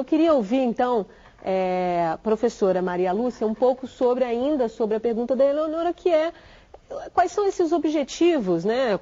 queria ouvir, então, professora Maria Lúcia, um pouco sobre a pergunta da Eleonora, que é quais são esses objetivos, né?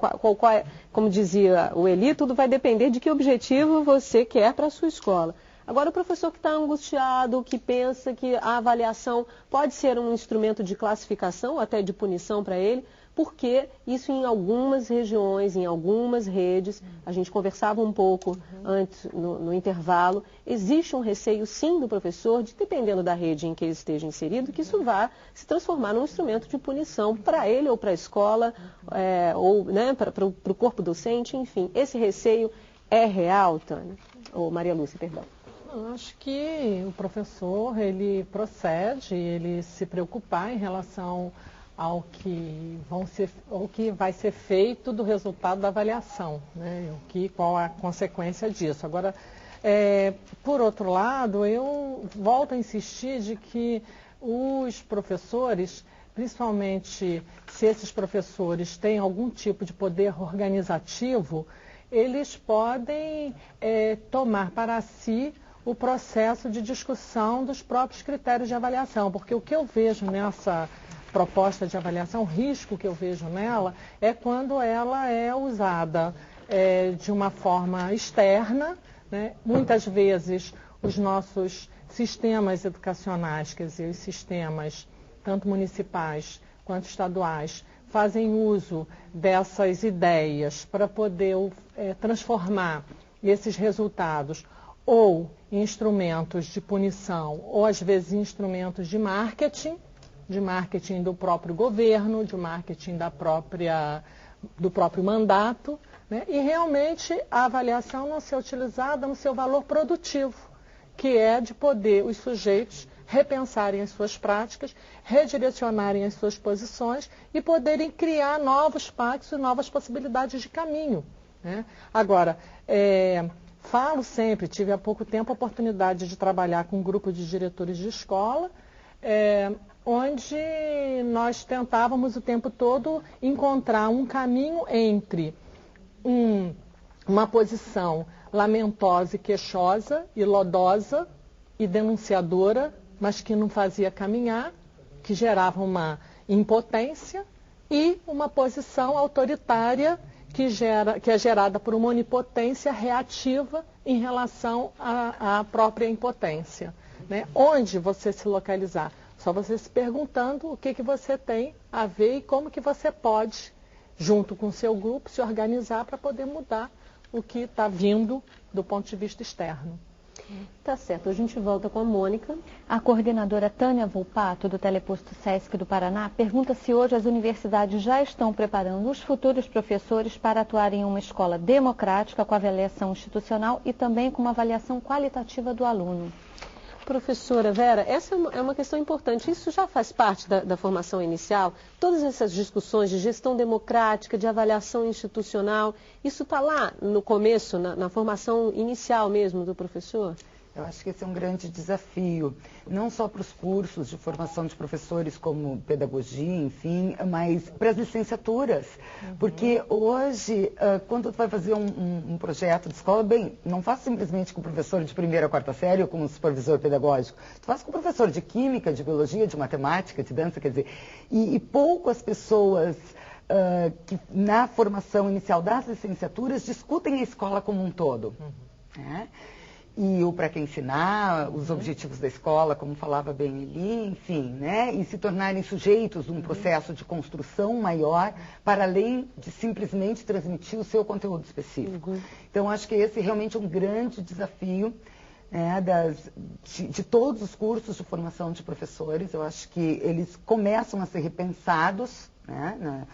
Como dizia o Eli, tudo vai depender de que objetivo você quer para a sua escola. Agora, o professor que está angustiado, que pensa que a avaliação pode ser um instrumento de classificação, até de punição para ele, porque isso em algumas regiões, em algumas redes, a gente conversava um pouco antes, no intervalo, existe um receio sim do professor, de, dependendo da rede em que ele esteja inserido, que isso vá se transformar num instrumento de punição para ele ou para a escola, ou né, para o corpo docente, enfim. Esse receio é real, Tânia? Ou Maria Lúcia, perdão. Eu acho que o professor, ele procede, ele se preocupar em relação ao que vai ser feito do resultado da avaliação, né? Qual a consequência disso. Agora, por outro lado, eu volto a insistir de que os professores, principalmente se esses professores têm algum tipo de poder organizativo, eles podem tomar para si o processo de discussão dos próprios critérios de avaliação, porque o que eu vejo nessa proposta de avaliação, o risco que eu vejo nela, é quando ela é usada de uma forma externa, né? Muitas vezes os nossos sistemas educacionais, quer dizer, os sistemas tanto municipais quanto estaduais, fazem uso dessas ideias para poder transformar esses resultados ou em instrumentos de punição, ou às vezes em instrumentos de marketing do próprio governo, de marketing do próprio mandato, né? E realmente a avaliação não ser utilizada no seu valor produtivo, que é de poder os sujeitos repensarem as suas práticas, redirecionarem as suas posições e poderem criar novos pactos e novas possibilidades de caminho, né? Agora, falo sempre, tive há pouco tempo a oportunidade de trabalhar com um grupo de diretores de escola, onde nós tentávamos o tempo todo encontrar um caminho entre uma posição lamentosa e queixosa e lodosa e denunciadora, mas que não fazia caminhar, que gerava uma impotência, e uma posição autoritária que é gerada por uma onipotência reativa em relação à própria impotência, né? Onde você se localizar? Só você se perguntando o que você tem a ver e como que você pode, junto com o seu grupo, se organizar para poder mudar o que está vindo do ponto de vista externo. Tá certo, a gente volta com a Mônica. A coordenadora Tânia Volpato, do Teleposto Sesc do Paraná, pergunta se hoje as universidades já estão preparando os futuros professores para atuarem em uma escola democrática com avaliação institucional e também com uma avaliação qualitativa do aluno. Professora Vera, essa é uma questão importante. Isso já faz parte da formação inicial? Todas essas discussões de gestão democrática, de avaliação institucional, isso está lá no começo, na formação inicial mesmo do professor? Eu acho que esse é um grande desafio, não só para os cursos de formação de professores como pedagogia, enfim, mas para as licenciaturas. Porque hoje, quando tu vai fazer um projeto de escola, bem, não faz simplesmente com o professor de primeira a quarta série ou com o supervisor pedagógico, tu faz com o professor de química, de biologia, de matemática, de dança, quer dizer, e poucas pessoas que na formação inicial das licenciaturas discutem a escola como um todo, né? E o para que ensinar, os objetivos da escola, como falava bem Eli, enfim, né? E se tornarem sujeitos de um processo de construção maior, para além de simplesmente transmitir o seu conteúdo específico. Então, acho que esse realmente é um grande desafio, né, de todos os cursos de formação de professores. Eu acho que eles começam a ser repensados, né,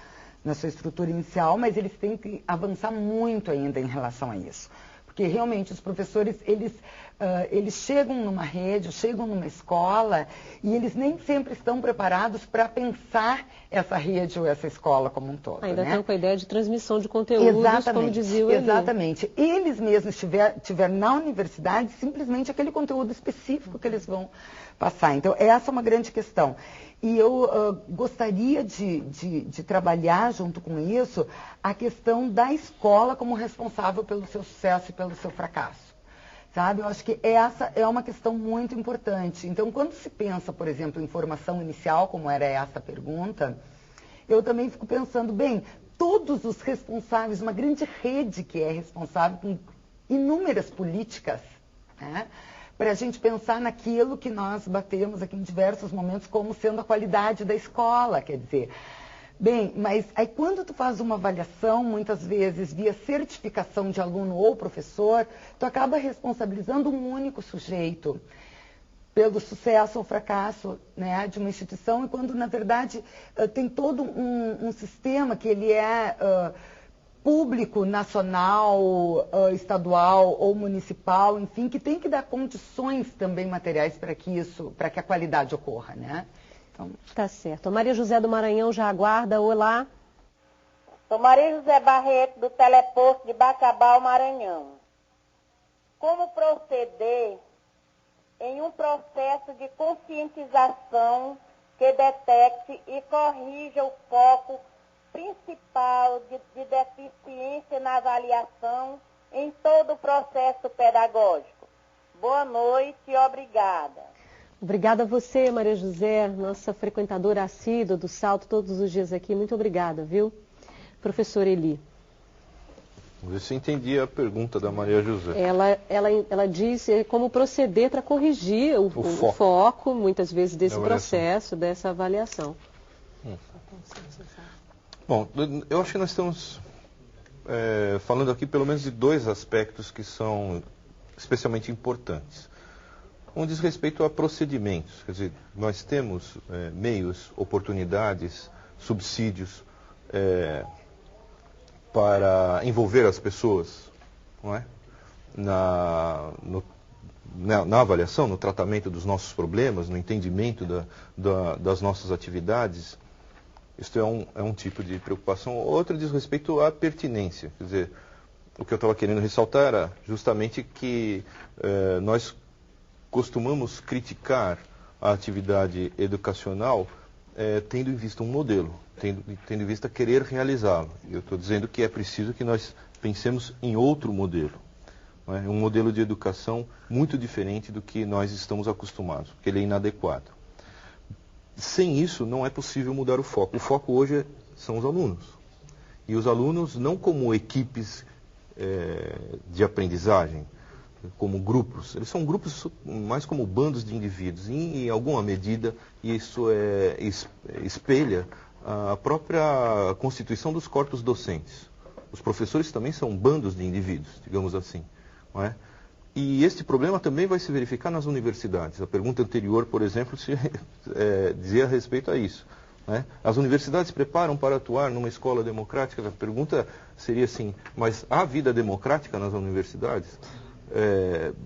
na sua estrutura inicial, mas eles têm que avançar muito ainda em relação a isso. Porque realmente os professores, eles chegam numa rede, chegam numa escola e eles nem sempre estão preparados para pensar essa rede ou essa escola como um todo. Ainda né? estão com a ideia de transmissão de conteúdos, como dizia o Eli. Exatamente. Eles mesmos tiveram na universidade simplesmente aquele conteúdo específico que eles vão passar. Então, essa é uma grande questão. E eu gostaria de trabalhar junto com isso a questão da escola como responsável pelo seu sucesso e pelo seu fracasso. Sabe? Eu acho que essa é uma questão muito importante. Então, quando se pensa, por exemplo, em formação inicial, como era essa pergunta, eu também fico pensando, bem, todos os responsáveis, uma grande rede que é responsável com inúmeras políticas, né, para a gente pensar naquilo que nós batemos aqui em diversos momentos como sendo a qualidade da escola, quer dizer... Bem, mas aí quando tu faz uma avaliação, muitas vezes via certificação de aluno ou professor, tu acaba responsabilizando um único sujeito pelo sucesso ou fracasso, né, de uma instituição, e quando na verdade tem todo um sistema que ele é público, nacional, estadual ou municipal, enfim, que tem que dar condições também materiais para que a qualidade ocorra, né? Então... Tá certo. A Maria José do Maranhão já aguarda. Olá. Sou Maria José Barreto, do Teleposto de Bacabal, Maranhão. Como proceder em um processo de conscientização que detecte e corrija o foco principal de deficiência na avaliação em todo o processo pedagógico? Boa noite e obrigada. Obrigada a você, Maria José, nossa frequentadora assídua do Salto todos os dias aqui. Muito obrigada, viu? Professor Eli. Vamos ver se eu entendi a pergunta da Maria José. Ela disse como proceder para corrigir o foco, muitas vezes, desse processo, dessa avaliação. Bom, eu acho que nós estamos falando aqui pelo menos de dois aspectos que são especialmente importantes. Um diz respeito a procedimentos, quer dizer, nós temos meios, oportunidades, subsídios para envolver as pessoas, não é? na avaliação, no tratamento dos nossos problemas, no entendimento das nossas atividades. Isto é um tipo de preocupação. Outro diz respeito à pertinência, quer dizer, o que eu estava querendo ressaltar era justamente que nós costumamos criticar a atividade educacional tendo em vista um modelo, tendo em vista querer realizá-lo. Eu estou dizendo que é preciso que nós pensemos em outro modelo, não é? Um modelo de educação muito diferente do que nós estamos acostumados, porque ele é inadequado. Sem isso, não é possível mudar o foco. O foco hoje são os alunos. E os alunos não como equipes de aprendizagem, como grupos. Eles são grupos mais como bandos de indivíduos. E, em alguma medida, isso espelha a própria constituição dos corpos docentes. Os professores também são bandos de indivíduos, digamos assim, não é? E este problema também vai se verificar nas universidades. A pergunta anterior, por exemplo, dizia a respeito a isso, né? As universidades se preparam para atuar numa escola democrática? A pergunta seria assim, mas há vida democrática nas universidades?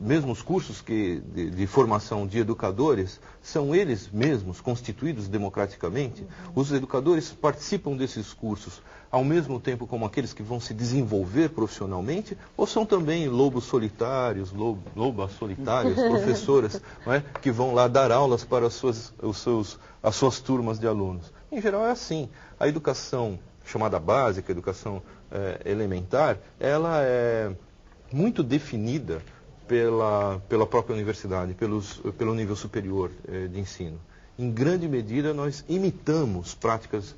Mesmo os cursos de formação de educadores, são eles mesmos constituídos democraticamente? Os educadores participam desses cursos ao mesmo tempo como aqueles que vão se desenvolver profissionalmente? Ou são também lobos solitários, lobas solitárias, professoras, não é? Que vão lá dar aulas para as suas turmas de alunos? Em geral é assim. A educação chamada básica, a educação elementar, ela é muito definida pela própria universidade, pelo nível superior de ensino. Em grande medida, nós imitamos práticas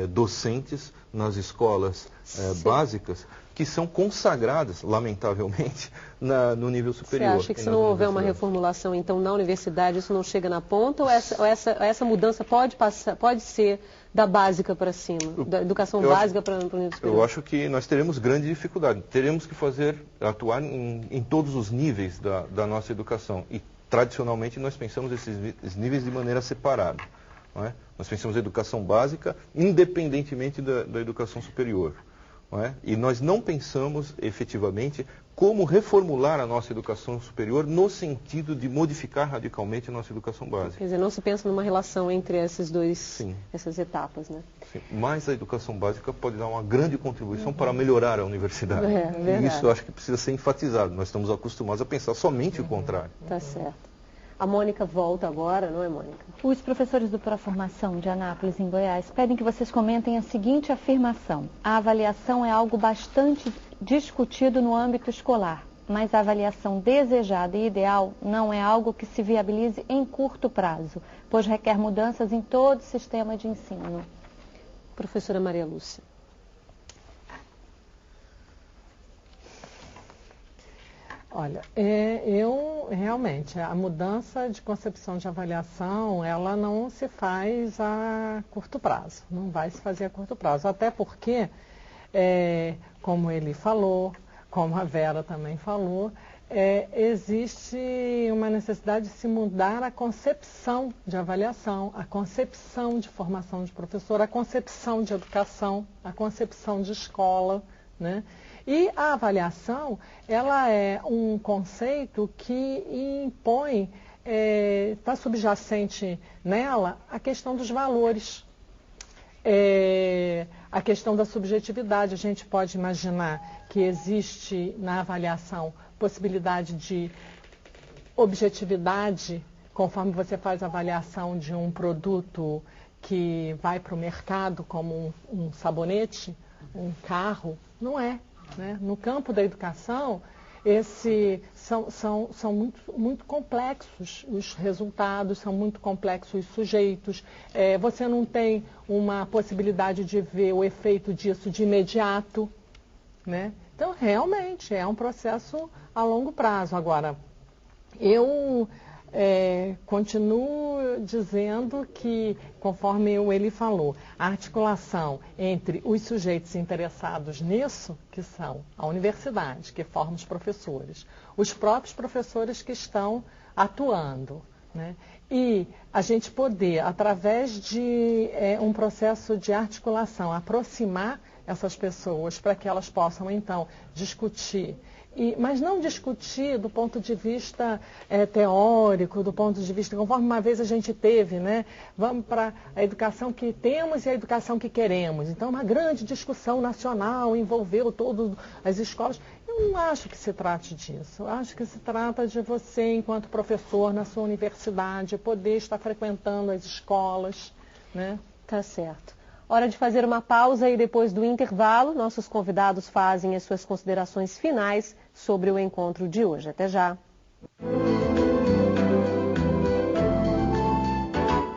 docentes nas escolas básicas, que são consagradas, lamentavelmente, no nível superior. Você acha que se não houver uma reformulação, então, na universidade, isso não chega na ponta? Ou essa mudança pode ser da básica para cima, da educação básica para o nível superior? Eu acho que nós teremos grande dificuldade. Teremos que atuar em todos os níveis da nossa educação. E, tradicionalmente, nós pensamos esses níveis de maneira separada, não é? Nós pensamos a educação básica independentemente da educação superior, não é? E nós não pensamos efetivamente como reformular a nossa educação superior no sentido de modificar radicalmente a nossa educação básica. Quer dizer, não se pensa numa relação entre essas etapas, né? Sim, mas a educação básica pode dar uma grande contribuição para melhorar a universidade. E isso eu acho que precisa ser enfatizado. Nós estamos acostumados a pensar somente o contrário. Tá certo. A Mônica volta agora, não é, Mônica? Os professores do Proformação de Anápolis, em Goiás, pedem que vocês comentem a seguinte afirmação: a avaliação é algo bastante discutido no âmbito escolar, mas a avaliação desejada e ideal não é algo que se viabilize em curto prazo, pois requer mudanças em todo o sistema de ensino. Professora Maria Lúcia. Olha, realmente, a mudança de concepção de avaliação, ela não se faz a curto prazo, não vai se fazer a curto prazo, até porque, como ele falou, como a Vera também falou, existe uma necessidade de se mudar a concepção de avaliação, a concepção de formação de professor, a concepção de educação, a concepção de escola, né? E a avaliação, ela é um conceito que impõe, está subjacente nela a questão dos valores, a questão da subjetividade. A gente pode imaginar que existe na avaliação possibilidade de objetividade, conforme você faz a avaliação de um produto que vai para o mercado, como um sabonete, um carro, não é. Né? No campo da educação, são muito complexos os resultados, são muito complexos os sujeitos. Você não tem uma possibilidade de ver o efeito disso de imediato. Né? Então, realmente, é um processo a longo prazo. Agora, eu continuo dizendo que, conforme ele falou, a articulação entre os sujeitos interessados nisso, que são a universidade, que forma os professores, os próprios professores que estão atuando, né? E a gente poder, através de um processo de articulação, aproximar essas pessoas para que elas possam, então, discutir. Mas não discutir do ponto de vista teórico, do ponto de vista, conforme uma vez a gente teve, né? Vamos para a educação que temos e a educação que queremos. Então, uma grande discussão nacional envolveu todas as escolas. Eu não acho que se trate disso. Eu acho que se trata de você, enquanto professor na sua universidade, poder estar frequentando as escolas, né? Tá certo. Hora de fazer uma pausa e depois do intervalo, nossos convidados fazem as suas considerações finais sobre o encontro de hoje. Até já.